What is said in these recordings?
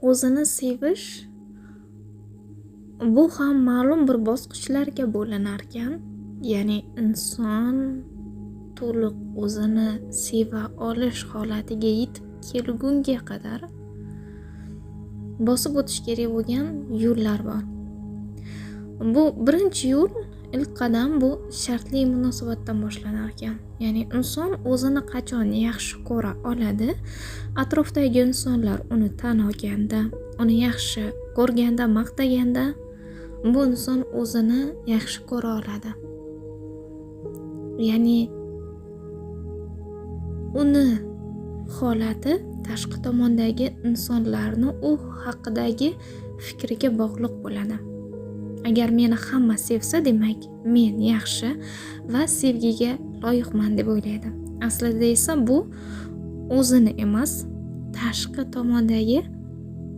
o'zini sevish bu ham ma'lum bir bosqichlarga bo'linar ekan. Ya'ni inson to'liq o'zini seva olish holatiga yetib kelgunga qadar bosib o'tish kerak bo'lgan yo'llar bor. Bu birinchi yo'l, ilk qadam bu shartli munosabatdan boshlanar ekan. Ya'ni inson o'zini qachon yaxshi ko'ra oladi, atrofdagi insonlar uni tan olganda, uni yaxshi ko'rganda, maqtaganda, bu inson o'zini yaxshi ko'ra oladi. Ya'ni uni holati tashqi tomondagi insonlarni u haqidagi fikriga bog'liq bo'ladi. Agar meni hamma sevsa, demak men yaxshi va sevgiga loyiqman deb o'ylaydi. Aslida esa bu o'zini emas, tashqi tomondagi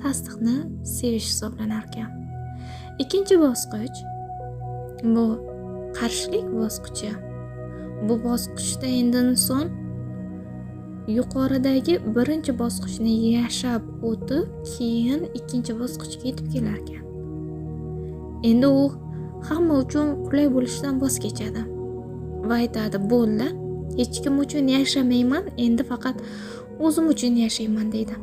tasdiqni sevish hisoblanar ekan. Ikkinchi bosqich bu qarshilik bosqichi. Bu bosqichda endi inson yuqoridagi birinchi bosqichni yashab o'tib, keyin ikkinchi bosqichga yetib kelar ekan. Endi u hamma uchun qulay bo'lishdan voz kechadi va aytadi, bo'ldi, hech kim uchun yashamayman, endi faqat o'zim uchun yashayman deydi.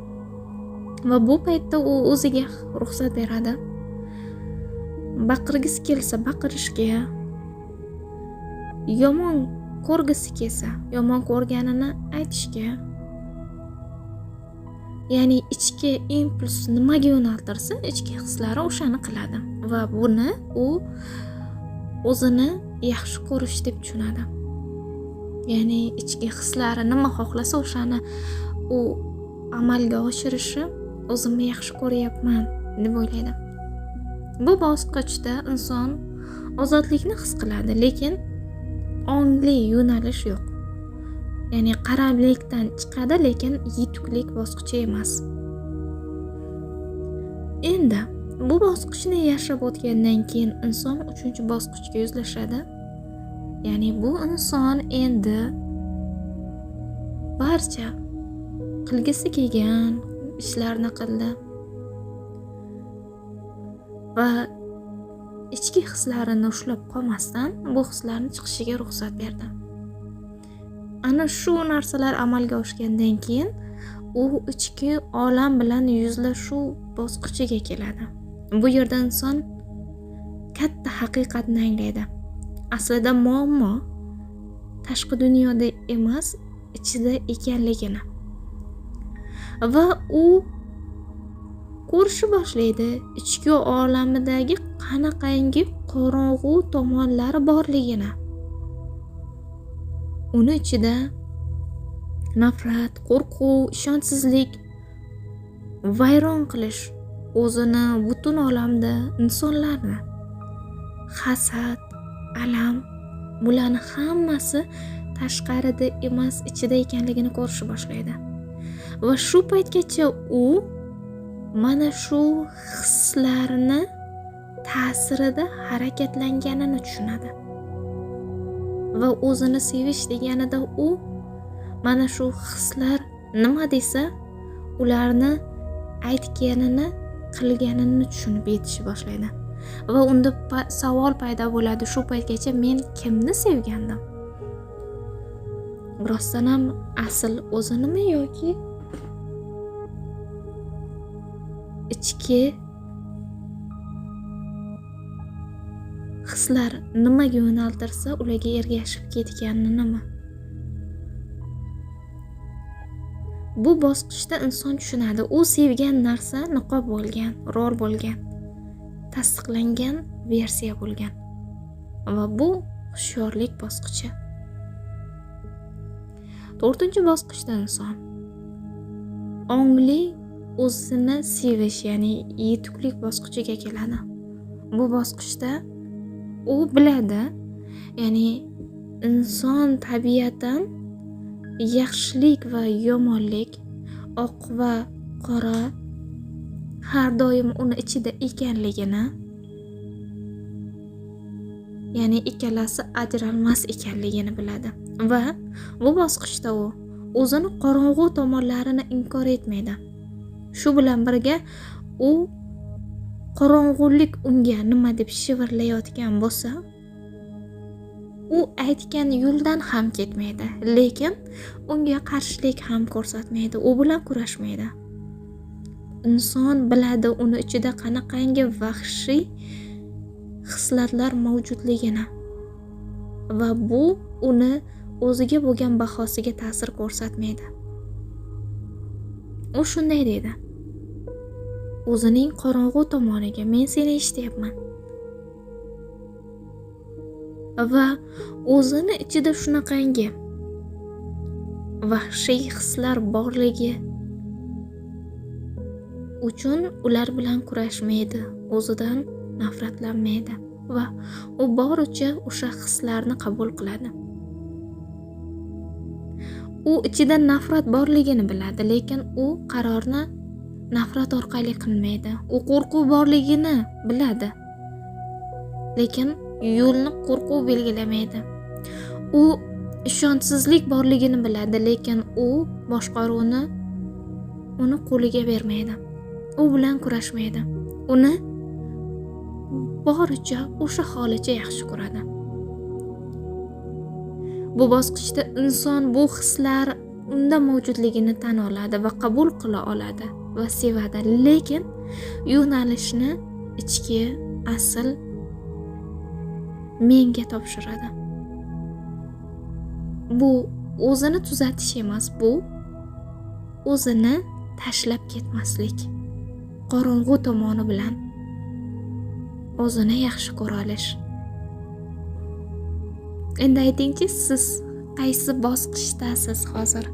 Va bu paytda u o'ziga ruxsat beradi. Baqirgisi kelsa baqirishga, yomon ko'rgisi kelsa yomon ko'rganini aytishga. Ya'ni ichki impuls nimaga yo'naltirsa, ichki hislari o'shani qiladi va buni u o'zini yaxshi ko'rish deb tushunadi. Ya'ni ichki hislari nima xohlasa o'shani u amalga oshirishi, o'zimni yaxshi ko'ryapman deb o'ylaydi. Bu bosqichda inson ozodlikni his qiladi, lekin ongli yo'nalish yo'q. Ya'ni qaramlikdan chiqadi, lekin yetuklik bosqichi emas. Endi bu bosqichni yashab o'tgandan keyin inson 3-bosqichga yuzlashadi. Ya'ni bu inson endi barcha qilgisi kelgan ishlarni qildi va ichki hislarini ushlab qolmasdan bu hislarni chiqishiga ruxsat berdi. Ana shu narsalar amalga oshgandan keyin u ichki olam bilan yuzlashuv bosqichiga keladi. Bu yerda inson katta haqiqatni anglaydi. Aslida muammo tashqi dunyoda emas, ichida ekanligini. Va u ko'rishni boshlaydi, ichki olamidagi qanaqangi qorong'u tomonlari borligini. Uni ichida nafrat, qo'rquv, ishonchsizlik, vayron qilish, o'zini butun olamda insonlarni, hasad, alam, bularni hammasi tashqarida emas, ichida ekanligini ko'rishni boshlaydi. Va shu paytgacha u mana shu hislarni ta'sirida harakatlanganini tushunadi. Va o'zini sevish deganida u mana shu hislar nima desa, ularni aytganini, qilganini tushunib yetishni boshlaydi. Va unda savol paydo bo'ladi, shu paytgacha men kimni sevgandim? Rostdan ham asl o'zinimi yoki ichki hislar nimaga yo'naltirsa ularga ergashib ketganini? Bu bosqichda inson tushunadi, u sevgan narsa niqob bo'lgan, rol bo'lgan, tasdiqlangan versiya bo'lgan. Va bu hushyorlik bosqichi. 4-bosqichda inson ongli o'zini sevish, ya'ni yetuklik bosqichiga keladi. Bu bosqichda u biladi, ya'ni inson tabiatan yaxshilik va yomonlik, oq va qora har doim uni ichida ekanligini, ya'ni ikkalasi ajralmas ekanligini biladi. Va bu bosqichda u o'zini qorong'u tomonlarini inkor etmaydi. Shu bilan birga u qorong'ulik unga nima deb shivirlayotgan bo'lsa, u aytgan yo'ldan ham ketmaydi, lekin unga qarshilik ham ko'rsatmaydi, u bilan kurashmaydi. Inson biladi uni ichida qanaqangi vahshiy hislatlar mavjudligini va bu uni o'ziga bo'lgan bahosiga ta'sir ko'rsatmaydi. U shunday deydi: o'zining qorong'u tomoniga men seni eshityapman. Va o'zini ichida shunaqangi vahshiy hislar borligi uchun ular bilan kurashmaydi, o'zidan nafratlanmaydi va u boricha o'sha hislarni qabul qiladi. U ichida nafrat borligini biladi, lekin u qarorni nafrat orqali qilmaydi. U qo'rquv borligini biladi, lekin yo'lni qo'rquv belgilamaydi. U ishonchsizlik borligini biladi, lekin u boshqaruvni uni qo'liga bermaydi. U bilan kurashmaydi. Uni boricha o'sha holicha yaxshi ko'radi. Bu bosqichda inson bu hislar unda mavjudligini tan oladi va qabul qila oladi va sevadi, lekin yo'nalishni ichki asl menga topshiradi. Bu o'zini tuzatish emas, bu o'zini tashlab ketmaslik. Qorong'u tomoni bilan o'zini yaxshi ko'ra olish. Endi aytingchi, siz qaysi bosqichdasiz hozir?